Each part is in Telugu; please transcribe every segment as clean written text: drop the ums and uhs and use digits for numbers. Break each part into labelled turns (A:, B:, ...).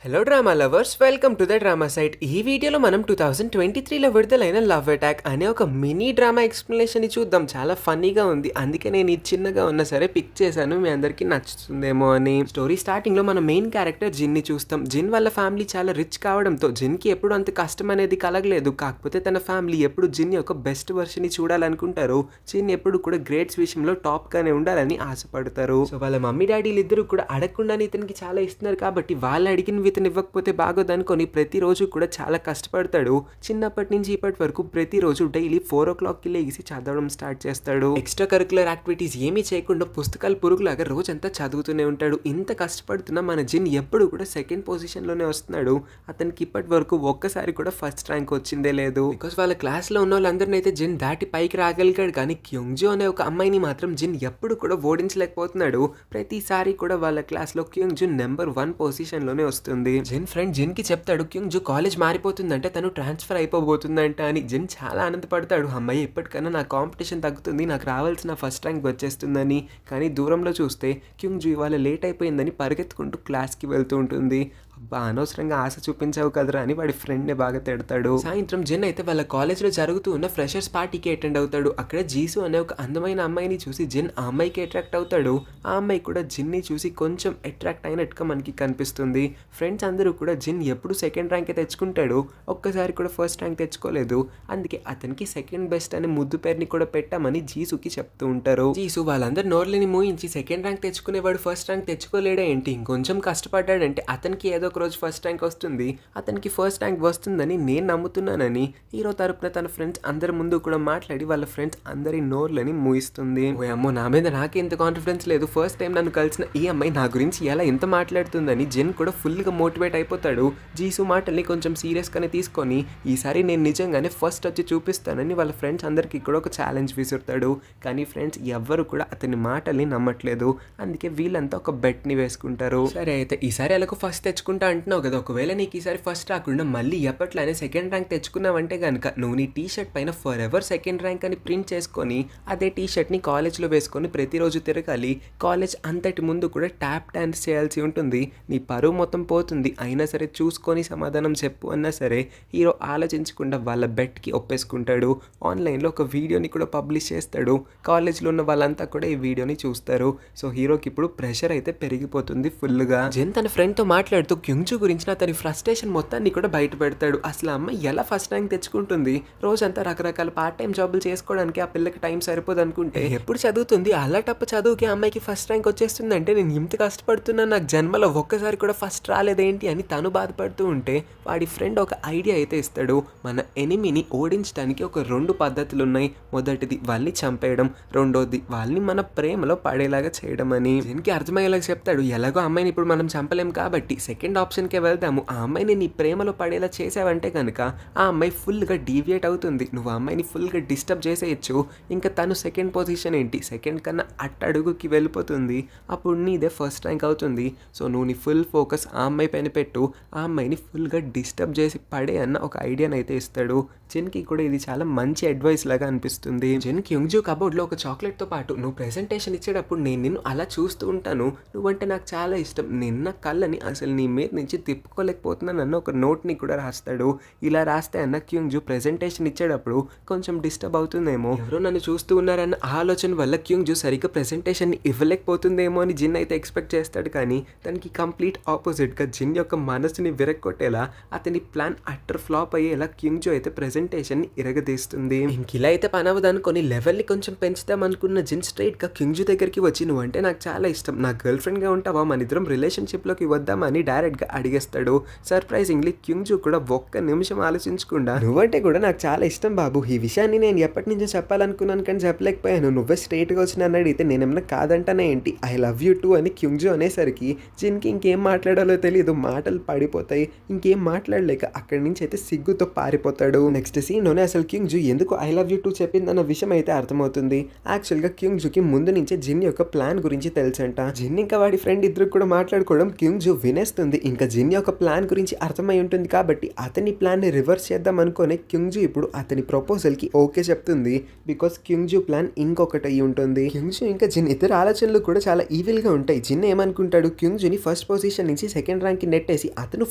A: Hello drama lovers, welcome to the drama site. ఈ వీడియోలో మనం 2023లో విడుదలైన లవ్ అటాక్ అనే ఒక మినీ డ్రామా ఎక్స్ప్లెనేషన్ చూద్దాం. చాలా ఫన్నీగా ఉంది, అందుకే నేను ఇది చిన్నగా ఉన్నా సరే పిక్ చేశాను, మీ అందరికీ నచ్చుతుందేమో అని. స్టోరీ స్టార్టింగ్లో మన మెయిన్ క్యారెక్టర్ జిన్ని చూస్తాం. జిన్ వాళ్ళ ఫ్యామిలీ చాలా రిచ్ కావడంతో జిన్కి ఎప్పుడు అంత కష్టం అనేది కలగలేదు. కాకపోతే తన ఫ్యామిలీ ఎప్పుడు జిన్ యొక్క బెస్ట్ వర్షన్ని చూడాలనుకుంటారు. జిన్ ఎప్పుడు కూడా గ్రేడ్స్ విషయంలో టాప్గానే ఉండాలని ఆశపడతారు. సో వాళ్ళ మమ్మీ డాడీలు ఇద్దరు కూడా అడగకుండానే ఇతనికి చాలా ఇస్తున్నారు కాబట్టి వాళ్ళు అడిగిన ఇతను ఇవ్వకపోతే బాగోదనుకొని ప్రతిరోజు కూడా చాలా కష్టపడతాడు. చిన్నప్పటి నుంచి ఇప్పటి వరకు ప్రతిరోజు డైలీ 4 o'clockకి లేచి చదవడం స్టార్ట్ చేస్తాడు. ఎక్స్ట్రా కరికులర్ యాక్టివిటీస్ ఏమీ చేయకుండా పుస్తకాలు పురుగులాగా రోజంతా చదువుతూనే ఉంటాడు. ఇంత కష్టపడుతున్న మన జిన్ ఎప్పుడు కూడా సెకండ్ పొజిషన్లోనే వస్తున్నాడు. అతనికి ఇప్పటి వరకు ఒక్కసారి కూడా ఫస్ట్ ర్యాంక్ వచ్చిందే లేదు. బికాస్ వాళ్ళ క్లాస్లో ఉన్న వాళ్ళందరినీ అయితే జిన్ దాటి పైకి రాగలిగాడు, కానీ క్యూంగ్జో అనే ఒక అమ్మాయిని మాత్రం జిన్ ఎప్పుడు కూడా ఓడించలేకపోతున్నాడు. ప్రతిసారి కూడా వాళ్ళ క్లాస్లో క్యూంగ్జో నెంబర్ 1 పొజిషన్లోనే వస్తుంది. జిన్ ఫ్రెండ్ జిన్ కి చెప్తాడు క్యూంగ్జో కాలేజ్ మారిపోతుందంటే తను ట్రాన్స్ఫర్ అయిపోబోతుందంట అని. జిన్ చాలా ఆనందపడతాడు, అమ్మాయి ఎప్పటికన్నా నా కాంపిటీషన్ తగ్గుతుంది, నాకు రావాల్సిన ఫస్ట్ ర్యాంక్ వచ్చేస్తుందని. కానీ దూరంలో చూస్తే క్యూంగ్జో ఇవాళ లేట్ అయిపోయిందని పరిగెత్తుకుంటూ క్లాస్కి వెళ్తూ ఉంటుంది. అబ్బా, అనవసరంగా ఆశ చూపించావు కదరా అని వాడి ఫ్రెండ్ని బాగా తిడతాడు. సాయంత్రం జిన్ అయితే వాళ్ళ కాలేజ్లో జరుగుతూ ఉన్న ఫ్రెషర్స్ పార్టీకి అటెండ్ అవుతాడు. అక్కడ జీసు అనే ఒక అందమైన అమ్మాయిని చూసి జిన్ ఆ అమ్మాయికి అట్రాక్ట్ అవుతాడు. ఆ అమ్మాయి కూడా జిన్ని చూసి కొంచెం అట్రాక్ట్ అయినట్టుగా మనకి కనిపిస్తుంది. ఫ్రెండ్స్ అందరూ కూడా జిన్ ఎప్పుడు సెకండ్ ర్యాంకే తెచ్చుకుంటాడు, ఒక్కసారి కూడా ఫస్ట్ ర్యాంక్ తెచ్చుకోలేదు. అందుకే అతనికి సెకండ్ బెస్ట్ అనే ముద్దు పేరుని కూడా పెట్టామని జీసుకి చెప్తూ ఉంటారు. జీసు వాళ్ళందరూ నోర్లని మూయించి సెకండ్ ర్యాంక్ తెచ్చుకునేవాడు ఫస్ట్ ర్యాంక్ తెచ్చుకోలేడా ఏంటి, ఇంకొంచెం కష్టపడ్డాడంటే అతనికి ఏదో ఒక రోజు ఫస్ట్ ర్యాంక్ వస్తుంది, అతనికి ఫస్ట్ ర్యాంక్ వస్తుందని నేను నమ్ముతున్నానని హీరో తరపున తన ఫ్రెండ్స్ అందరి ముందు కూడా మాట్లాడి వాళ్ళ ఫ్రెండ్స్ అందరి నోర్లని మూయిస్తుంది. ఓ అమ్మో, నా మీద నాకే ఇంత కాన్ఫిడెన్స్ లేదు, ఫస్ట్ టైం నన్ను కలిసిన ఈ అమ్మాయి నా గురించి ఎలా ఇంత మాట్లాడుతుందని జిన్ కూడా ఫుల్గా మోటివేట్ అయిపోతాడు. జీసు మాటల్ని కొంచెం సీరియస్గానే తీసుకొని ఈసారి నేను నిజంగానే ఫస్ట్ వచ్చి చూపిస్తానని వాళ్ళ ఫ్రెండ్స్ అందరికీ కూడా ఒక ఛాలెంజ్ విసురుతాడు. కానీ ఫ్రెండ్స్ ఎవ్వరు కూడా అతని మాటల్ని నమ్మట్లేదు. అందుకే వీళ్ళంతా ఒక బెట్ని వేసుకుంటారు. సరే అయితే ఈసారి ఎలాగో ఫస్ట్ తెచ్చుకుంటా అంటున్నావు కదా, ఒకవేళ నీకు ఈసారి ఫస్ట్ రాకుండా మళ్ళీ ఎప్పట్లానే సెకండ్ ర్యాంక్ తెచ్చుకున్నావంటే కనుక నువ్వు నీ టీ షర్ట్ పైన ఫర్ ఎవర్ సెకండ్ ర్యాంక్ అని ప్రింట్ చేసుకొని అదే టీ షర్ట్ని కాలేజ్లో వేసుకొని ప్రతిరోజు తిరగాలి. కాలేజ్ అంతటి ముందు కూడా ట్యాప్ డాన్స్ చేయాల్సి ఉంటుంది. నీ పరువు మొత్తం పోతుంది. అయినా సరే చూసుకొని సమాధానం చెప్పు అన్నా సరే హీరో ఆలోచించకుండా వాళ్ళ బెట్కి ఒప్పేసుకుంటాడు. ఆన్లైన్లో ఒక వీడియోని కూడా పబ్లిష్ చేస్తాడు. కాలేజ్లో ఉన్న వాళ్ళంతా కూడా ఈ వీడియోని చూస్తారు. సో హీరోకి ఇప్పుడు ప్రెషర్ అయితే పెరిగిపోతుంది ఫుల్గా. జిన్ తన ఫ్రెండ్తో మాట్లాడుతూ క్యూంగ్జో గురించి అతని ఫ్రస్ట్రేషన్ మొత్తాన్ని కూడా బయట పెడతాడు. అసలు అమ్మాయి ఎలా ఫస్ట్ ర్యాంక్ తెచ్చుకుంటుంది, రోజంతా రకరకాల పార్ట్ టైం జాబులు చేసుకోవడానికి ఆ పిల్లకి టైం సరిపోదు అనుకుంటే ఎప్పుడు చదువుతుంది, అల్లటప్ప చదువుకి అమ్మాయికి ఫస్ట్ ర్యాంక్ వచ్చేస్తుందంటే నేను ఇంత కష్టపడుతున్నా, నాకు జన్మలో ఒక్కసారి కూడా ఫస్ట్ రాలేదేంటి అని తను బాధపడుతూ ఉంటే వాడి ఫ్రెండ్ ఒక ఐడియా అయితే ఇస్తాడు. మన ఎనిమిని ఓడించడానికి ఒక 2 పద్ధతులు ఉన్నాయి. మొదటిది వాళ్ళని చంపేయడం, రెండోది వాళ్ళని మన ప్రేమలో పడేలాగా చేయడం అని. దీనికి అర్థమయ్యేలాగా చెప్తాడు. ఎలాగో అమ్మాయిని ఇప్పుడు మనం చంపలేం కాబట్టి సెకండ్ ఆప్షన్కే వెళ్దాము. ఆ అమ్మాయిని నీ ప్రేమలో పడేలా చేసావంటే కనుక ఆ అమ్మాయి ఫుల్గా డీవియేట్ అవుతుంది, నువ్వు ఆ అమ్మాయిని ఫుల్గా డిస్టర్బ్ చేసేయచ్చు. ఇంకా తను సెకండ్ పొజిషన్ ఏంటి, సెకండ్ కన్నా అట్టడుగుకి వెళ్ళిపోతుంది. అప్పుడు నీదే ఫస్ట్ ర్యాంక్ అవుతుంది. సో నువ్వు నీ ఫుల్ ఫోకస్ ఆ అమ్మాయి పైన పెట్టు, ఆ అమ్మాయిని ఫుల్గా డిస్టర్బ్ చేసి పడే అన్న ఒక ఐడియాని అయితే ఇస్తాడు. జిన్కి కూడా ఇది చాలా మంచి అడ్వైస్ లాగా అనిపిస్తుంది. జిన్ క్యూంగ్జో కబోర్డ్లో ఒక చాక్లెట్తో పాటు నువ్వు ప్రెజెంటేషన్ ఇచ్చేటప్పుడు నేను నిన్ను అలా చూస్తూ ఉంటాను, నువ్వంటే నాకు చాలా ఇష్టం, నిన్న కళ్ళని అసలు నీ మీద నుంచి తిప్పుకోలేకపోతున్నాను అన్న ఒక నోట్ని కూడా రాస్తాడు. ఇలా రాస్తే అన్న క్యూంగ్జో ప్రెజెంటేషన్ ఇచ్చేటప్పుడు కొంచెం డిస్టర్బ్ అవుతుందేమో, ఎవరో నన్ను చూస్తూ ఉన్నారన్న ఆలోచన వల్ల క్యూంగ్జో సరిగ్గా ప్రెజెంటేషన్ ఇవ్వలేకపోతుందేమో అని జిన్ అయితే ఎక్స్పెక్ట్ చేస్తాడు. కానీ దానికి కంప్లీట్ ఆపోజిట్గా జిన్ యొక్క మనసుని విరక్కొట్టేలా అతని ప్లాన్ అట్టర్ ఫ్లాప్ అయ్యేలా క్యూంగ్జో అయితే ప్రెజెంటేషన్ ఇరగదీస్తుంది. ఇంక ఇలా అయితే పని అవ్వదు అనుకొని లెవెల్ని కొంచెం పెంచుదాం అనుకున్న జిన్ స్ట్రైట్గా క్యూంగ్జో దగ్గరికి వచ్చి నువ్వంటే నాకు చాలా ఇష్టం, నా గర్ల్ ఫ్రెండ్గా ఉంటావా, మన ఇద్దరం రిలేషన్షిప్లోకి వద్దామని డైరెక్ట్గా అడిగేస్తాడు. సర్ప్రైజింగ్లీ క్యూంగ్జో కూడా ఒక్క నిమిషం ఆలోచించకుండా నువ్వంటే కూడా నాకు చాలా ఇష్టం బాబు, ఈ విషయాన్ని నేను ఎప్పటి నుంచో చెప్పాలనుకున్నాను కానీ చెప్పలేకపోయాను, నువ్వే స్ట్రైట్గా వచ్చి నన్ను అడిగితే నేనేమన్నా కాదంటానే ఏంటి, ఐ లవ్ యూ టూ అని క్యూంగ్జో అనేసరికి జిన్కి ఇంకేం మాట్లాడాలో తెలియదు, మాటలు పడిపోతాయి. ఇంకేం మాట్లాడలేక అక్కడి నుంచి అయితే సిగ్గుతో పారిపోతాడు. నెక్స్ట్ సీన్లోనే అసలు క్యూంగ్జో ఎందుకు ఐ లవ్ యూ టూ చెప్పిందన్న విషయం అయితే అర్థమవుతుంది. యాక్చువల్గా క్యూంగ్జోకి ముందు నుంచే జిన్ యొక్క ప్లాన్ గురించి తెలుసంట. జిన్ ఇంకా వాడి ఫ్రెండ్ ఇద్దరు కూడా మాట్లాడుకోవడం క్యూంగ్జో వినేస్తుంది. ఉంటుంది. ఇంకా జిన్ యొక్క ప్లాన్ గురించి అర్థమై ఉంటుంది కాబట్టి అతని ప్లాన్ని రివర్స్ చేద్దాం అనుకునే క్యుంగ్జు ఇప్పుడు అతని ప్రపోజల్కి ఓకే చెప్తుంది. బికాస్ క్యుంగ్జు ప్లాన్ ఇంకొకటి అయి ఉంటుంది. క్యుంగ్జు ఇంకా జిన్ ఇద్దరు ఆలోచనలు కూడా చాలా ఈవిల్గా ఉంటాయి. జిన్ ఏమనుకుంటాడు, క్యుంగ్జుని ఫస్ట్ పొజిషన్ నుంచి సెకండ్ ర్యాంక్కి నెట్టేసి అతను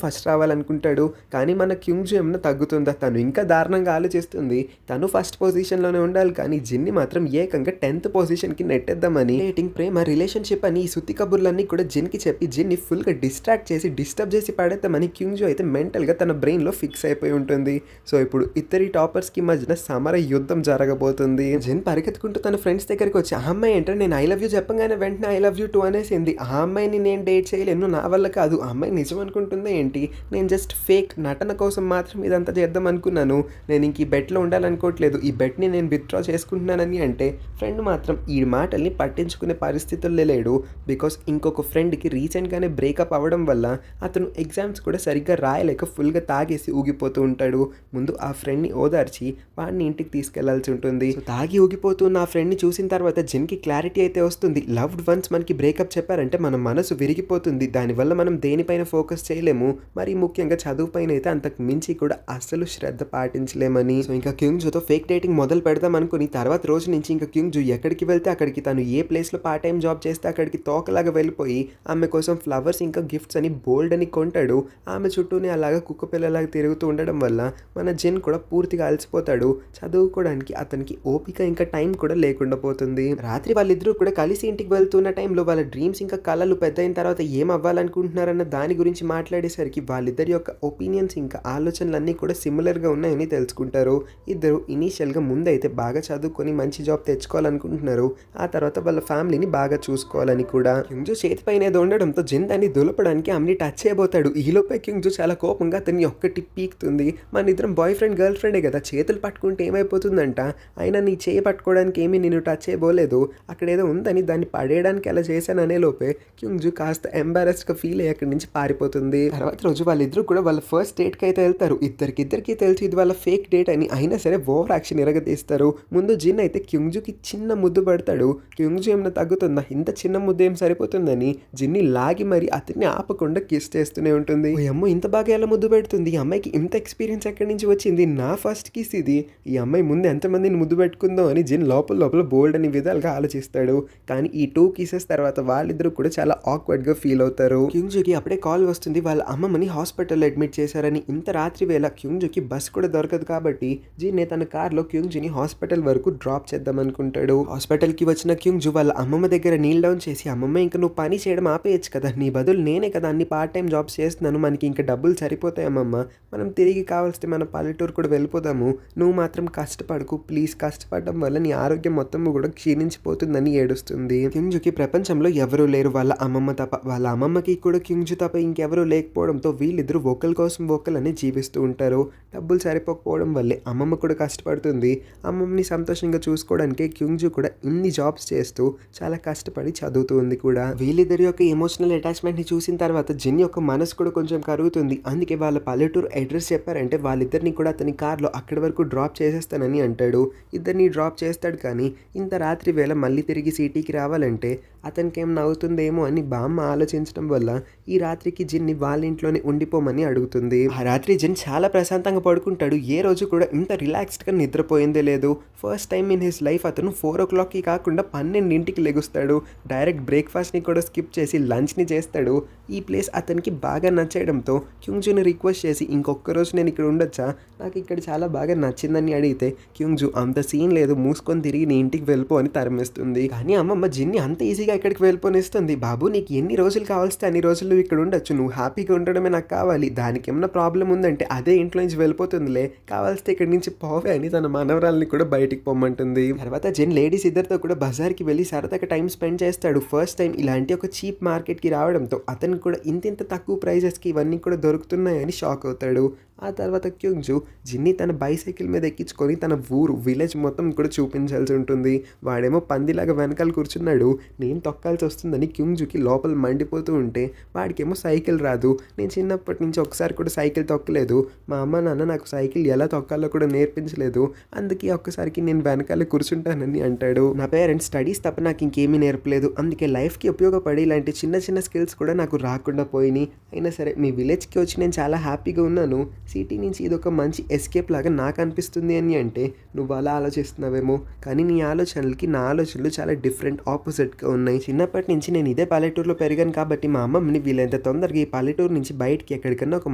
A: ఫస్ట్ రావాలనుకుంటాడు. కానీ మన క్యుంగ్జు ఏమన్నా తగ్గుతుందా, తను ఇంకా దారుణంగా ఆలోచిస్తుంది. తను ఫస్ట్ పొజిషన్లోనే ఉండాలి కానీ జిన్ని మాత్రం ఏకంగా 10th పొజిషన్కి నెట్టేద్దామని డేటింగ్, ప్రేమ, రిలేషన్షిప్ అని ఈ సుత్తి కబుర్లన్నీ కూడా జిన్కి చెప్పి జిన్ని ఫుల్గా డిస్ట్రాక్ట్ చేసి డిస్టర్బ్ చేసి పడేద్దామని క్యుంగ్జు అయితే మెంటల్గా తన బ్రెయిన్లో ఫిక్స్ అయిపోయి ఉంటుంది. సో ఇప్పుడు ఇద్దరి టాపర్స్కి మధ్యన సమర యుద్ధం జరగబోతుంది. జిన్ పరిగెత్తుకుంటూ తన ఫ్రెండ్స్ దగ్గరికి వచ్చి, ఆ అమ్మాయి ఏంటంటే నేను ఐ లవ్ యూ చెప్పగానే వెంటనే ఐ లవ్ యూ టూ అనేసింది. ఆ అమ్మాయిని నేను డేట్ చేయలేను, నా వల్ల కాదు. ఆ అమ్మాయి నిజం అనుకుంటుందా ఏంటి? నేను జస్ట్ ఫేక్ నటన కోసం మాత్రం ఇదంతా చేద్దాం అనుకున్నాను. నేను ఇంక ఈ బెట్లో ఉండాలనుకోవట్లేదు. ఈ బెట్ని నేను విత్డ్రా చేసుకుంటున్నానని అంటే ఫ్రెండ్ మాత్రం ఈ మాటల్ని పట్టించుకునే పరిస్థితుల్లో లేడు. బికాస్ ఇంకొక ఫ్రెండ్కి రీసెంట్గానే బ్రేకప్ అవ్వడం వల్ల అతను ఎగ్జామ్స్ కూడా సరిగ్గా రాయలేక ఫుల్గా తాగేసి ఊగిపోతూ ఉంటాడు. ముందు ఆ ఫ్రెండ్ని ఓదార్చి వాడిని ఇంటికి తీసుకెళ్లాల్సి ఉంటుంది. తాగి ఊగిపోతున్న ఆ ఫ్రెండ్ని చూసిన తర్వాత జిన్కి క్లారిటీ అయితే వస్తుంది. లవ్డ్ వన్స్ మనకి బ్రేకప్ చెప్పారంటే మన మనసు విరిగిపోతుంది. దానివల్ల మనం దేనిపైన ఫోకస్ చేయలేము. మరి ముఖ్యంగా చదువు పైన అయితే అంతకు మించి కూడా అస్సలు శ్రద్ధ పాటించలేమని. సో ఇంకా క్యుంగ్జుతో ఫేక్ డేటింగ్ మొదలు పెడదాం అనుకుని తర్వాత రోజు నుంచి ఇంకా క్యుంగ్జు ఎక్కడికి వెళ్తే అక్కడికి, తను ఏ ప్లేస్లో పార్ట్ టైం జాబ్ చేస్తే అక్కడికి తోకలాగా వెళ్ళిపోయి ఆమె కోసం ఫ్లవర్స్ ఇంకా గిఫ్ట్స్ అని బోల్డ్ అని కొంటాడు. ఆమె చుట్టూనే అలాగా కుక్క పిల్లలాగా తిరుగుతూ ఉండడం వల్ల మన జిన్ కూడా పూర్తిగా అలసిపోతాడు. చదువుకోవడానికి అతనికి ఓపిక ఇంకా టైం కూడా లేకుండా పోతుంది. రాత్రి వాళ్ళిద్దరూ కూడా కలిసి ఇంటికి వెళ్తున్న టైంలో వాళ్ళ డ్రీమ్స్ ఇంకా కళలు పెద్ద అయిన తర్వాత ఏం అవ్వాలనుకుంటున్నారన్న దాని గురించి మాట్లాడేసరికి వాళ్ళిద్దరి యొక్క ఒపీనియన్స్ ఇంకా ఆలోచనలన్నీ కూడా సిమిలర్గా ఉన్నాయని తెలుసుకుంటారు. ఇద్దరు ఇనీషియల్గా ముందైతే బాగా చదువుకొని మంచి జాబ్ తెచ్చుకోవాలనుకుంటున్నారు. ఆ తర్వాత వాళ్ళ ఫ్యామిలీని బాగా చూసుకోవాలని కూడా. క్యుంగ్జు చేతి పైన ఏదో ఉండడంతో జిన్ దాన్ని దులపడానికి ఆమెని టచ్ చేయబోతాడు. ఈలోపే క్యుంగ్జు చాలా కోపంగా అతన్ని ఒక్కటి పీకుతుంది. మన ఇద్దరం బాయ్ ఫ్రెండ్ గర్ల్ ఫ్రెండే కదా, చేతులు పట్టుకుంటే ఏమైపోతుందంట, అయినా నీ చేయి పట్టుకోవడానికి ఏమీ నేను టచ్ చేయబోలేదు, అక్కడ ఏదో ఉందని దాన్ని పడేయడానికి అలా చేశాను అనే లోపే క్యుంగ్జు కాస్త ఎంబారెస్డ్గా ఫీల్ అయ్యి అక్కడి నుంచి పారిపోతుంది. తర్వాత రోజు వాళ్ళిద్దరూ కూడా వాళ్ళ ఫస్ట్ డేట్కి అయితే వెళ్తారు. ఇద్దరికి తెలుసు ఇది వాళ్ళ ఫేక్ డేట్ అని, అయినా సరే ఓవర్ యాక్షన్ ఇరగదీస్తారు. ముందు జిన్ అయితే క్యుంగ్జుకి చిన్న ముద్దు పడతాడు. క్యుంగ్జు ఏమైనా తగ్గుతుందా, ఇంత చిన్న ముద్దు ఏం సరిపోతుందని జిన్ని లాగి మరి అతన్ని ఆపకుండా కిస్ చేస్తూనే ఉంటుంది. ఈ అమ్మ ఇంత బాగా ఎలా ముద్దు పెడుతుంది, ఈ అమ్మాయికి ఇంత ఎక్స్పీరియన్స్ ఎక్కడి నుంచి వచ్చింది, నా ఫస్ట్ కిస్ ఇది, ఈ అమ్మాయి ముందు ఎంతమందిని ముద్దు పెట్టుకుందో అని జిన్ లోపల బోల్డ్ అని విధాలుగా ఆలోచిస్తాడు. కానీ ఈ 2 కిసెస్ తర్వాత వాళ్ళిద్దరూ కూడా చాలా ఆక్వర్డ్గా ఫీల్ అవుతారు. క్యుంగ్జుకి అప్పుడే కాల్ వస్తుంది, వాళ్ళ అమ్మమ్మని హాస్పిటల్లో అడ్మిట్ చేశారని. ఇంత రాత్రి వేళ క్యుంగ్జుకి బస్ కూడా దొరకదు కాబట్టి జిన్నే తన కార్లో క్యుంగ్జుని హాస్పిటల్ వరకు డ్రాప్ చేద్దాం అనుకుంటాడు. హాస్పిటల్కి వచ్చిన క్యుంగ్జు వాళ్ళ అమ్మమ్మ దగ్గర నీల్ డౌన్ చేసి, అమ్మమ్మ ఇంకా నువ్వు పని చేయడం ఆపేయచ్చు కదా, నీ బదులు నేనే కదా అన్ని పార్ట్ టైం జాబ్స్ చేస్తున్నాను, మనకి ఇంకా డబ్బులు సరిపోతాయి అమ్మమ్మ, మనం తిరిగి కావాల్స్తే మన పల్లెటూరు కూడా వెళ్ళిపోదాము, నువ్వు మాత్రం కష్టపడకు ప్లీజ్, కష్టపడడం వల్ల నీ ఆరోగ్యం మొత్తం కూడా క్షీణించిపోతుందని ఏడుస్తుంది. క్యుంగ్జుకి ప్రపంచంలో ఎవరూ లేరు వాళ్ళ అమ్మమ్మ తప్ప. వాళ్ళ అమ్మమ్మకి కూడా క్యుంగ్జు తప్ప ఇంకెవరూ లేకపోవడంతో వీళ్ళిద్దరూ ఒకరి కోసం ఒకళ్ళని జీవిస్తూ ఉంటారు. డబ్బులు సరిపోకపోవడం వల్లే అమ్మమ్మ కూడా కష్టపడుతుంది. అమ్మమ్మని సంతోషంగా చూసుకోవడానికి క్యుంగ్జు కూడా ఇన్ని జాబ్స్ చేస్తూ చాలా కష్టపడి చదువుతుంది కూడా. వీళ్ళిద్దరి యొక్క ఎమోషనల్ అటాచ్మెంట్ని చూసిన తర్వాత జిన్ యొక్క మనసు కూడా కొంచెం కరుగుతుంది. అందుకే వాళ్ళ పల్లెటూరు అడ్రస్ చెప్పారంటే వాళ్ళిద్దరిని కూడా అతని కార్లో అక్కడి వరకు డ్రాప్ చేసేస్తానని అంటాడు. ఇద్దరిని డ్రాప్ చేస్తాడు కానీ ఇంత రాత్రి వేళ మళ్ళీ తిరిగి సిటీకి రావాలంటే అతనికి ఏం నవ్వుతుందేమో అని బామ్మ ఆలోచించడం వల్ల ఈ రాత్రికి జిన్ని వాళ్ళ ఇంట్లోనే ఉండిపోమని అడుగుతుంది. ఆ రాత్రి జిన్ చాలా ప్రశాంతంగా పడుకుంటాడు. ఏ రోజు కూడా ఇంత రిలాక్స్డ్గా నిద్రపోయిందే లేదు. First time in his life అతను 4 o'clockకి కాకుండా 12ంటికి లెగుస్తాడు. డైరెక్ట్ బ్రేక్ఫాస్ట్ని కూడా స్కిప్ చేసి లంచ్ని చేస్తాడు. ఈ ప్లేస్ అతనికి బాగా నచ్చేయడంతో క్యుంగ్జుని రిక్వెస్ట్ చేసి ఇంకొక రోజు నేను ఇక్కడ ఉండొచ్చా, నాకు ఇక్కడ చాలా బాగా నచ్చిందని అడిగితే క్యుంగ్జు అంత సీన్ లేదు, మూసుకొని తిరిగి నీ ఇంటికి వెళ్ళిపో అని తరిమేస్తుంది. కానీ అమ్మమ్మ జిన్ని అంత ఈజీగా ఇక్కడికి వెళ్ళిపోనిస్తుంది. బాబు నీకు ఎన్ని రోజులు కావాల్స్తే అన్ని రోజులు ఇక్కడ ఉండొచ్చు, నువ్వు హ్యాపీగా ఉండడమే నాకు కావాలి, దానికి ఏమైనా ప్రాబ్లం ఉందంటే అదే ఇంట్లో నుంచి వెళ్ళిపోతుందిలే, కావాల్స్తే ఇక్కడి నుంచి పోవే అని తన మనవరాల్ని కూడా బయటికి పొమ్మంటుంది. తర్వాత జిన్ లేడీస్ ఇద్దరితో కూడా బజార్కి వెళ్ళి సరదాగా టైం స్పెండ్ చేస్తాడు. ఫస్ట్ టైం ఇలాంటి ఒక చీప్ మార్కెట్కి రావడంతో అతను కూడా ఇంత తక్కువ ప్రైజెస్కి ఇవన్నీ కూడా దొరుకుతున్నాయని షాక్ అవుతాడు. ఆ తర్వాత క్యూంగ్జు జిన్ని తన బైసైకిల్ మీద ఎక్కించుకొని తన ఊరు విలేజ్ మొత్తం కూడా చూపించాల్సి ఉంటుంది. వాడేమో పందిలాగా వెనకాల కూర్చున్నాడు. నేను తొక్కాల్సి వస్తుందని క్యూంగ్జుకి లోపల మండిపోతూ ఉంటే వాడికేమో సైకిల్ రాదు. నేను చిన్నప్పటి నుంచి ఒకసారి కూడా సైకిల్ తొక్కలేదు. మా అమ్మ నాన్న నాకు సైకిల్ ఎలా తొక్కాలో కూడా నేర్పించలేదు. అందుకే ఒక్కసారికి నేను వెనకాల కూర్చుంటానని అంటాడు. నా పేరెంట్స్ స్టడీస్ తప్ప నాకు ఇంకేమీ నేర్పలేదు. అందుకే లైఫ్కి ఉపయోగపడి ఇలాంటి చిన్న చిన్న స్కిల్స్ కూడా నాకు రాకుండా పోయినాయి. అయినా సరే మీ విలేజ్కి వచ్చి నేను చాలా హ్యాపీగా ఉన్నాను. సిటీ నుంచి ఇదొక మంచి ఎస్కేప్ లాగా నాకు అనిపిస్తుంది అని అంటే నువ్వు అలా ఆలోచిస్తున్నావేమో, కానీ నీ ఆలోచనలకి నా ఆలోచనలు చాలా డిఫరెంట్ ఆపోజిట్గా ఉన్నాయి. చిన్నప్పటి నుంచి నేను ఇదే పల్లెటూరులో పెరిగాను కాబట్టి మా అమ్మమ్మని వీలైనంత తొందరగా ఈ పల్లెటూరు నుంచి బయటికి ఎక్కడికన్నా ఒక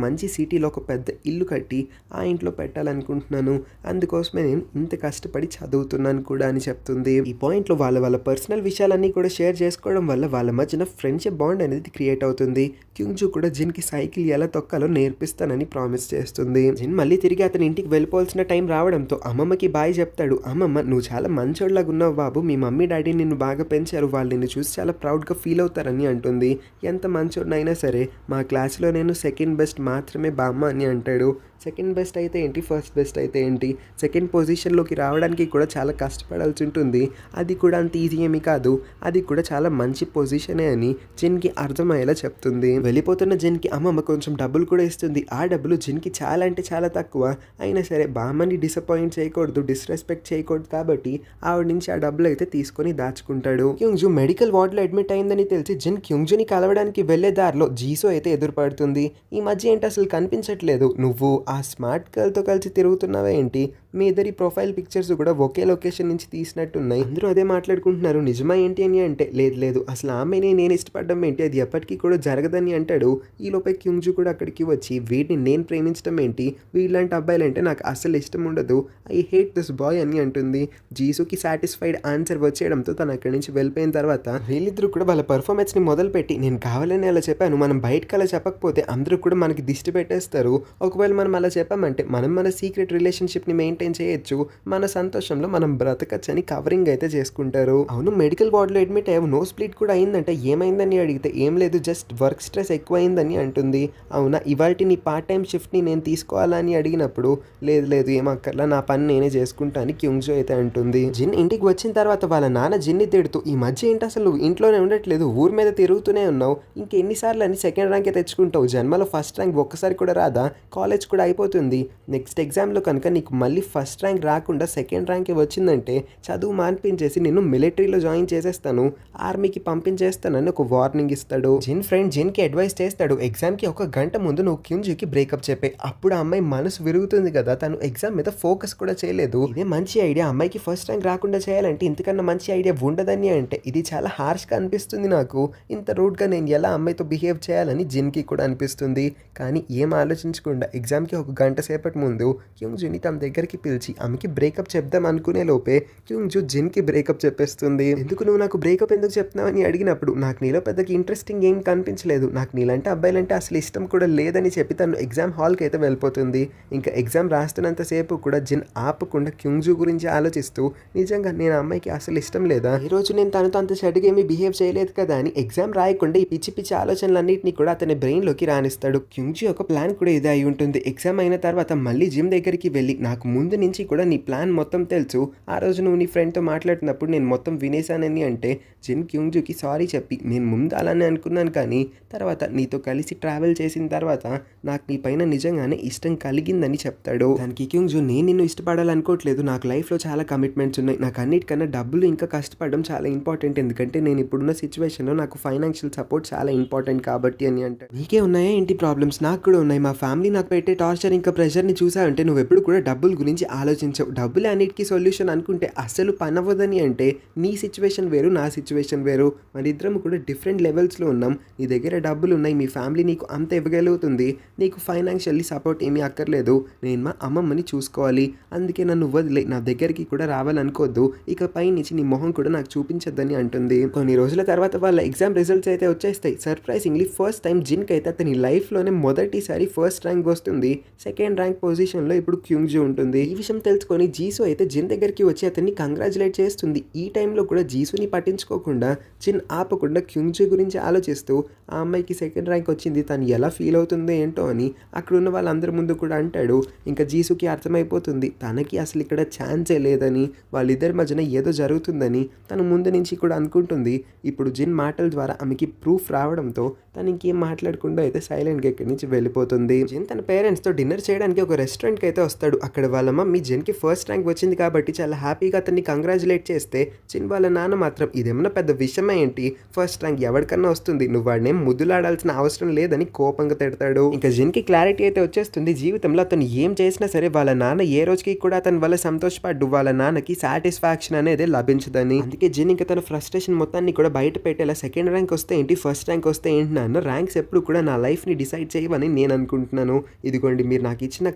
A: మంచి సిటీలో ఒక పెద్ద ఇల్లు కట్టి ఆ ఇంట్లో పెట్టాలనుకుంటున్నాను. అందుకోసమే నేను ఇంత కష్టపడి చదువుతున్నాను కూడా అని చెప్తుంది. ఈ పాయింట్లో వాళ్ళ పర్సనల్ విషయాలన్నీ కూడా షేర్ చేసుకోవడం వల్ల వాళ్ళ మధ్యన ఫ్రెండ్షిప్ బాండ్ అనేది క్రియేట్ అవుతుంది. క్యూంగ్జు కూడా జిన్కి సైకిల్ ఎలా తొక్కాలో నేర్పిస్తానని ప్రామిస్ చేస్తుంది. జిన్ మళ్ళీ తిరిగి అతని ఇంటికి వెళ్ళిపోవాల్సిన టైం రావడంతో అమ్మమ్మకి బాయ్ చెప్తాడు. అమ్మమ్మ, నువ్వు చాలా మంచోళ్ళగా ఉన్నావు బాబు, మీ మమ్మీ డాడీ నిన్ను బాగా పెంచారు, వాళ్ళు నిన్ను చూసి చాలా ప్రౌడ్గా ఫీల్ అవుతారని అంటుంది. ఎంత మంచోడినైనా సరే మా క్లాస్లో నేను సెకండ్ బెస్ట్ మాత్రమే బామ్మ అని అంటాడు. సెకండ్ బెస్ట్ అయితే ఏంటి, ఫస్ట్ బెస్ట్ అయితే ఏంటి, సెకండ్ పొజిషన్లోకి రావడానికి కూడా చాలా కష్టపడాల్సి ఉంటుంది. అది కూడా అంత ఈజీ ఏమీ కాదు, అది కూడా చాలా మంచి పొజిషనే అని జిన్కి అర్థమయ్యేలా చెప్తుంది. వెళ్ళిపోతున్న జిన్కి అమ్మమ్మ కొంచెం డబ్బులు కూడా ఇస్తుంది. ఆ డబ్బులు జిన్కి చాలా అంటే చాలా తక్కువ. అయినా సరే బామ్మని డిసప్పాయింట్ చేయకూడదు, డిస్రెస్పెక్ట్ చేయకూడదు కాబట్టి ఆవిడ నుంచి ఆ డబ్బులు అయితే తీసుకొని దాచుకుంటాడు. క్యూంగ్జు మెడికల్ వార్డులో అడ్మిట్ అయిందని తెలిసి జిన్ క్యూంగ్జుని కలవడానికి వెళ్లే దారిలో జీసో అయితే ఎదురుపడుతుంది. ఈ మధ్య ఏంటి అసలు కనిపించట్లేదు, నువ్వు ఆ స్మార్ట్ గర్ల్తో కలిసి తిరుగుతున్నావా ఏంటి, మీ ఇద్దరి ప్రొఫైల్ పిక్చర్స్ కూడా ఒకే లొకేషన్ నుంచి తీసినట్టున్నాయి, అందరూ అదే మాట్లాడుకుంటున్నారు, నిజమా ఏంటి అని అంటే లేదు అసలు ఆమెనే నేను ఇష్టపడడం ఏంటి, అది ఎప్పటికీ కూడా జరగదని అంటాడు. ఈలోపే క్యూంగ్జు కూడా అక్కడికి వచ్చి వీడిని నేను ప్రేమించడం ఏంటి, వీళ్ళంటి అబ్బాయిలంటే నాకు అసలు ఇష్టం ఉండదు, ఐ హేట్ దిస్ బాయ్ అని అంటుంది. జీసుకి సాటిస్ఫైడ్ ఆన్సర్ వచ్చేయడంతో తను అక్కడి నుంచి వెళ్ళిపోయిన తర్వాత వీళ్ళిద్దరూ కూడా వాళ్ళ పర్ఫార్మెన్స్ని మొదలుపెట్టి నేను కావాలని అలా చెప్పాను, మనం బయటకు అలా చెప్పకపోతే అందరూ కూడా మనకి దిష్టి పెట్టేస్తారు, ఒకవేళ మనం అలా చెప్పామంటే మనం మన సీక్రెట్ రిలేషన్షిప్ని మెయింటైన్ చేయొచ్చు, మన సంతోషంలో మనం బ్రతకచ్చని కవరింగ్ అయితే చేసుకుంటారు. అవును, మెడికల్ వార్డులో అడ్మిట్ అయ్యావు, నో స్ప్లిట్ కూడా అయిందంటే ఏమైందని అడిగితే ఏం లేదు జస్ట్ వర్క్ స్ట్రెస్ ఎక్కువైందని అంటుంది. అవునా, ఇవాల్టి నీ పార్ట్ టైం షిఫ్ట్ని నేను తీసుకోవాలని అడిగినప్పుడు లేదు ఏమక్కర్లా, నా పని నేనే చేసుకుంటా అని క్యూంగ్జు అయితే అంటుంది. జిన్ ఇంటికి వచ్చిన తర్వాత వాళ్ళ నాన్న జిన్ని తిడుతూ ఈ మధ్య ఏంటి అసలు ఇంట్లోనే ఉండట్లేదు, ఊరి మీద తిరుగుతూనే ఉన్నావు, ఇంకెన్నిసార్లు అని సెకండ్ ర్యాంకే తెచ్చుకుంటావు, జన్మలో ఫస్ట్ ర్యాంక్ ఒక్కసారి కూడా రాదా, కాలేజ్ కూడా అయిపోతుంది, నెక్స్ట్ ఎగ్జామ్లో కనుక నీకు మళ్ళీ ఫస్ట్ ర్యాంక్ రాకుండా సెకండ్ ర్యాంకే వచ్చిందంటే చదువు మాన్పించేసి నిన్ను మిలిటరీలో జాయిన్ చేసేస్తాను, ఆర్మీకి పంపించేస్తానని ఒక వార్నింగ్ ఇస్తాడు. జిన్ ఫ్రెండ్ జిన్కి అడ్వైస్ చేస్తాడు, ఎగ్జామ్కి ఒక గంట ముందు నువ్వు క్యూంజుకి బ్రేకప్ చెప్పే, అప్పుడు ఆ అమ్మాయి మనసు విరుగుతుంది కదా, తను ఎగ్జామ్ మీద ఫోకస్ కూడా చేయలేదు, ఇదే మంచి ఐడియా, అమ్మాయికి ఫస్ట్ ర్యాంక్ రాకుండా చేయాలంటే ఇంతకన్నా మంచి ఐడియా ఉండదని అంటే ఇది చాలా హార్ష్గా అనిపిస్తుంది నాకు, ఇంత రూడ్గా నేను ఎలా అమ్మాయితో బిహేవ్ చేయాలని జిన్కి కూడా అనిపిస్తుంది. కానీ ఏం ఆలోచించకుండా ఎగ్జామ్కి ఒక గంట సేపటి ముందు క్యూంగ్జుని తన దగ్గరికి పిలిచి ఆమెకి బ్రేకప్ చెప్దాం అనుకునే లోపే క్యూంగ్జు జిన్కి బ్రేకప్ చెప్పేస్తుంది. ఎందుకు నువ్వు నాకు బ్రేకప్ ఎందుకు చెప్తున్నావని అడిగినప్పుడు నాకు నీలో పెద్దగా ఇంట్రెస్టింగ్ ఏం కనిపించలేదు, నాకు నీలంటే అబ్బాయిలంటే అసలు ఇష్టం కూడా లేదని చెప్పి తను ఎగ్జామ్ హాల్కి అయితే వెళ్ళిపోతుంది. ఇంకా ఎగ్జామ్ రాస్తున్నంతసేపు కూడా జిన్ ఆపకుండా క్యూంగ్జు గురించి ఆలోచిస్తూ నిజంగా నేను అమ్మాయికి అసలు ఇష్టం లేదా, ఈ రోజు నేను తనతో అంత చెడుగా ఏమీ బిహేవ్ చేయలేదు కదా అని ఎగ్జామ్ రాయకుండా ఈ పిచ్చి పిచ్చి ఆలోచనలన్నింటినీ కూడా అతని బ్రెయిన్లోకి రానిస్తాడు. క్యూంగ్జు యొక్క ప్లాన్ కూడా ఇదే అయి ఉంటుంది. ఎగ్జామ్ అయిన తర్వాత మళ్ళీ జిమ్ దగ్గరికి వెళ్ళి నాకు ముందు నుంచి కూడా నీ ప్లాన్ మొత్తం తెలుసు, ఆ రోజు నువ్వు నీ ఫ్రెండ్తో మాట్లాడుతున్నప్పుడు నేను మొత్తం వినేశానని అంటే జిన్ క్యూంగ్జుకి సారీ చెప్పి నేను ముందు అలానే అనుకున్నాను కానీ తర్వాత నీతో కలిసి ట్రావెల్ చేసిన తర్వాత నాకు నీ పైన నిజంగానే ఇష్టం కలిగిందని చెప్తాడు. దానికి క్యూంగ్జు నేను నిన్ను ఇష్టపడాలనుకోవట్లేదు, నాకు లైఫ్లో చాలా కమిట్మెంట్స్ ఉన్నాయి, నాకు అన్నిటికన్నా డబ్బులు ఇంకా కష్టపడడం చాలా ఇంపార్టెంట్, ఎందుకంటే నేను ఇప్పుడున్న సిచ్యువేషన్లో నాకు ఫైనాన్షియల్ సపోర్ట్ చాలా ఇంపార్టెంట్ కాబట్టి అని అంటాడు. నీకే ఉన్నాయా ఏంటి ప్రాబ్లమ్స్, నాకు కూడా ఉన్నాయి, మా ఫ్యామిలీ నాకు పెట్టే టార్చర్ ఇంకా ప్రెషర్ని చూసావంటే నువ్వు ఎప్పుడు కూడా డబ్బుల గురించి ఆలోచించవు, డబ్బులే అన్నిటికీ సొల్యూషన్ అనుకుంటే అస్సలు పని అవ్వదని అంటే నీ సిచ్యువేషన్ వేరు నా సిచ్యువేషన్ వేరు, మన ఇద్దరం కూడా డిఫరెంట్ లెవెల్స్లో ఉన్నాం, నీ దగ్గర డబ్బులు ఉన్నాయి, మీ ఫ్యామిలీ నీకు అంత ఇవ్వగలుగుతుంది, నీకు ఫైనాన్షియల్లీ సపోర్ట్ ఏమీ అక్కర్లేదు, నేను మా అమ్మమ్మని చూసుకోవాలి, అందుకే నన్ను వదిలే, నా దగ్గరికి కూడా రావాలనుకోవద్దు, ఇక పై నుంచి నీ మొహం కూడా నాకు చూపించద్దని అంటుంది. కొన్ని రోజుల తర్వాత వాళ్ళ ఎగ్జామ్ రిజల్ట్స్ అయితే వచ్చేస్తాయి. సర్ప్రైజింగ్లీ ఫస్ట్ టైం జిన్కి అయితే అతని లైఫ్లోనే మొదటిసారి ఫస్ట్ ర్యాంక్ వస్తుంది. సెకండ్ ర్యాంక్ పొజిషన్లో ఇప్పుడు క్యూంగ్జు ఉంటుంది. ఈ విషయం తెలుసుకొని జీసు అయితే జిన్ దగ్గరికి వచ్చి అతన్ని కంగ్రాచులేట్ చేస్తుంది. ఈ టైంలో కూడా జీసుని పట్టించుకోకుండా జిన్ ఆపకుండా క్యూంగ్జు గురించి ఆలోచిస్తూ ఆ అమ్మాయికి సెకండ్ ర్యాంక్ వచ్చింది, తను ఎలా ఫీల్ అవుతుందో ఏంటో అని అక్కడ ఉన్న వాళ్ళందరి ముందు కూడా అంటాడు. ఇంకా జీసుకి అర్థమైపోతుంది తనకి అసలు ఇక్కడ ఛాన్సే లేదని, వాళ్ళిద్దరి మధ్యన ఏదో జరుగుతుందని తను ముందు నుంచి కూడా అనుకుంటుంది. ఇప్పుడు జిన్ మాటల ద్వారా ఆమెకి ప్రూఫ్ రావడంతో తను ఇంకేం మాట్లాడకుండా అయితే సైలెంట్గా ఇక్కడి నుంచి వెళ్ళిపోతుంది. జిన్ తన పేరెంట్స్తో డిన్నర్ చేయడానికి ఒక రెస్టారెంట్కి అయితే వస్తాడు. అక్కడ వాళ్ళ మమ్మీ జిన్కి ఫస్ట్ ర్యాంక్ వచ్చింది కాబట్టి చాలా హ్యాపీగా అతన్ని కంగ్రాచులేట్ చేస్తే, జిన్ వాళ్ళ నాన్న మాత్రం ఇదేమన్నా పెద్ద విషయమే ఏంటి, ఫస్ట్ ర్యాంక్ ఎవరికన్నా వస్తుంది, నువ్వు వాడినేం ముద్దులాడాల్సిన అవసరం లేదని కోపంగా తిడతాడు. ఇంకా జిన్కి క్లారిటీ అయితే వచ్చేస్తుంది. జీవితంలో అతను ఏం చేసినా సరే వాళ్ళ నాన్న ఏ రోజుకి కూడా అతని వల్ల సంతోషపడ్డు, వాళ్ళ నాన్నకి సాటిస్ఫాక్షన్ అనేది లభించదని. అందుకే జిన్ ఇంకా తన ఫ్రస్ట్రేషన్ మొత్తాన్ని కూడా బయట పెట్టేలా సెకండ్ ర్యాంక్ వస్తే ఏంటి, ఫస్ట్ ర్యాంక్ వస్తే ఏంటి నాన్న, ర్యాంక్స్ ఎప్పుడు కూడా నా లైఫ్ని డిసైడ్ చేయవని నేను అనుకుంటున్నాను. ఇదిగోండి మీరు నాకు ఇచ్చిన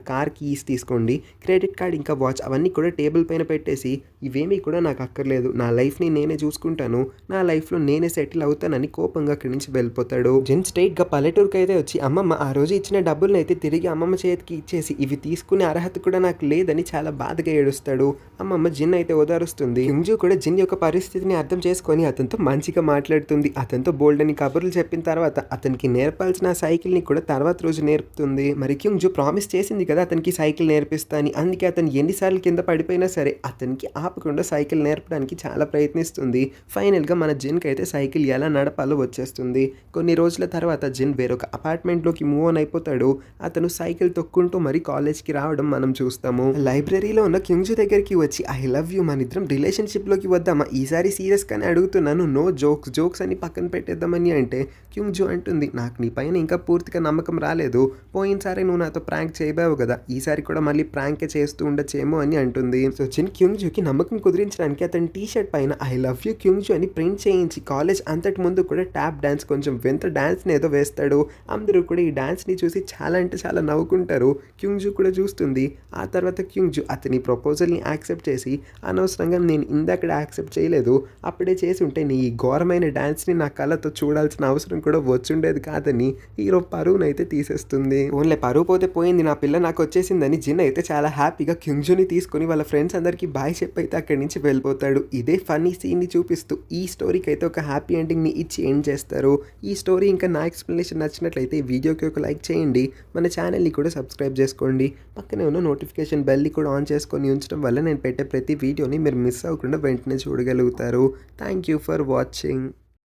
A: కార్ కీస్ తీసుకోండి, క్రెడిట్ కార్డ్ ఇంకా వాచ్ అవన్నీ కూడా టేబుల్ పైన పెట్టేసి, ఇవేమీ కూడా నాకు అక్కర్లేదు, నా లైఫ్ని నేనే చూసుకుంటాను, నా లైఫ్లో నేనే సెటిల్ అవుతానని కోపంగా అక్కడి నుంచి వెళ్ళిపోతాడు. జిన్ స్ట్రైట్గా పల్లెటూరుకి అయితే వచ్చి అమ్మమ్మ ఆ రోజు ఇచ్చిన డబ్బులను అయితే తిరిగి అమ్మమ్మ చేతికి ఇచ్చేసి, ఇవి తీసుకునే అర్హత కూడా నాకు లేదని చాలా బాధగా ఏడుస్తాడు. అమ్మమ్మ జిన్ అయితే ఓదారుస్తుంది. కింగ్జు కూడా జిన్ యొక్క పరిస్థితిని అర్థం చేసుకొని అతనితో మంచిగా మాట్లాడుతుంది. అతనితో బోల్డ్ అని కబుర్లు చెప్పిన తర్వాత అతనికి నేర్పాల్సిన సైకిల్ని కూడా తర్వాత రోజు నేర్పుతుంది. మరి కింగ్జు ప్రామిస్ చేసింది కదా అతనికి సైకిల్ నేర్పిస్తా అని, అందుకే అతను ఎన్నిసార్లు కింద పడిపోయినా సరే అతనికి ఆపకుండా సైకిల్ నేర్పడానికి చాలా ప్రయత్నిస్తుంది. ఫైనల్గా మన జిన్కి అయితే సైకిల్ ఎలా నడపాలో వచ్చేస్తుంది. కొన్ని రోజుల తర్వాత జిన్ వేరొక అపార్ట్మెంట్లోకి మూవ్ ఆన్ అయిపోతాడు. అతను సైకిల్ తొక్కుంటూ మరి కాలేజ్కి రావడం మనం చూస్తాము. లైబ్రరీలో ఉన్న కింగ్జు దగ్గరికి వచ్చి, ఐ లవ్ యూ, మన ఇద్దరం రిలేషన్షిప్లోకి వద్దామా, ఈసారి సీరియస్గానే అడుగుతున్నాను, నో జోక్స్ అని పక్కన పెట్టేద్దామని అంటే కింగ్జు అంటుంది, నాకు నీ పైన ఇంకా పూర్తిగా నమ్మకం రాలేదు, పోయినసారి నువ్వు నాతో ప్రాంక్ చేయబావు కదా, ఈసారి కూడా మళ్ళీ ప్రాంకే చేస్తూ ఉండొచ్చేమో అని అంటుంది. సో జిన్ కింగ్జుకి నమ్మకం కుదిరించడానికి అతని టీ షర్ట్ పైన ఐ లవ్ యూ కింగ్జు అని ప్రింట్ చేయించి కాలేజ్ అంతటి ముందు కూడా ట్యాప్ డాన్స్, కొంచెం వింత డాన్స్ని ఏదో వేస్తాడు. అందరూ కూడా ఈ డాన్స్ని చూసి చాలా అంటే చాలా నవ్వుకుంటారు. కింగ్జు కూడా చూస్తుంది. ఆ తర్వాత కింగ్జు అతని ప్రపోజల్ని యాక్సెప్ట్ చేసి, అనవసరంగా నేను ఇందాక యాక్సెప్ట్ చేయలేదు, అప్పుడే చేసి ఉంటే నీ ఈ ఘోరమైన డాన్స్ని నా కళ్ళతో చూడాల్సిన అవసరం కూడా వచ్చుండేది కాదని హీరో పరువునైతే తీసేస్తుంది. ఓన్లే పరువు పోతే పోయింది, నా పిల్ల నాకు వచ్చేసిందని జిన్ అయితే చాలా హ్యాపీగా కింగ్జుని తీసుకుని వాళ్ళ ఫ్రెండ్స్ అందరికీ బాయ్ చెప్పి అయితే అక్కడి నుంచి వెళ్ళిపోతాడు. ఇదే ఫన్నీ సీన్ని చూపిస్తూ ఈ స్టోరీకి అయితే ఒక హ్యాపీ ఎండింగ్ని ఇచ్చి ఎండ్ చేస్తారు. ఈ స్టోరీ ఇంకా నా ఎక్స్ప్లెనేషన్ నచ్చినట్లయితే ఈ వీడియోకి ఒక లైక్ చేయండి, మన ఛానల్ని కూడా సబ్స్క్రైబ్ చేసుకోండి, పక్కనే ఉన్న నోటిఫికేషన్ బెల్ని కూడా ఆన్ చేసుకొని ఉంచడం వల్ల నేను పెట్టే ప్రతి వీడియోని మీరు మిస్ అవ్వకుండా వెంటనే చూడగలుగుతారు. Thank you for watching.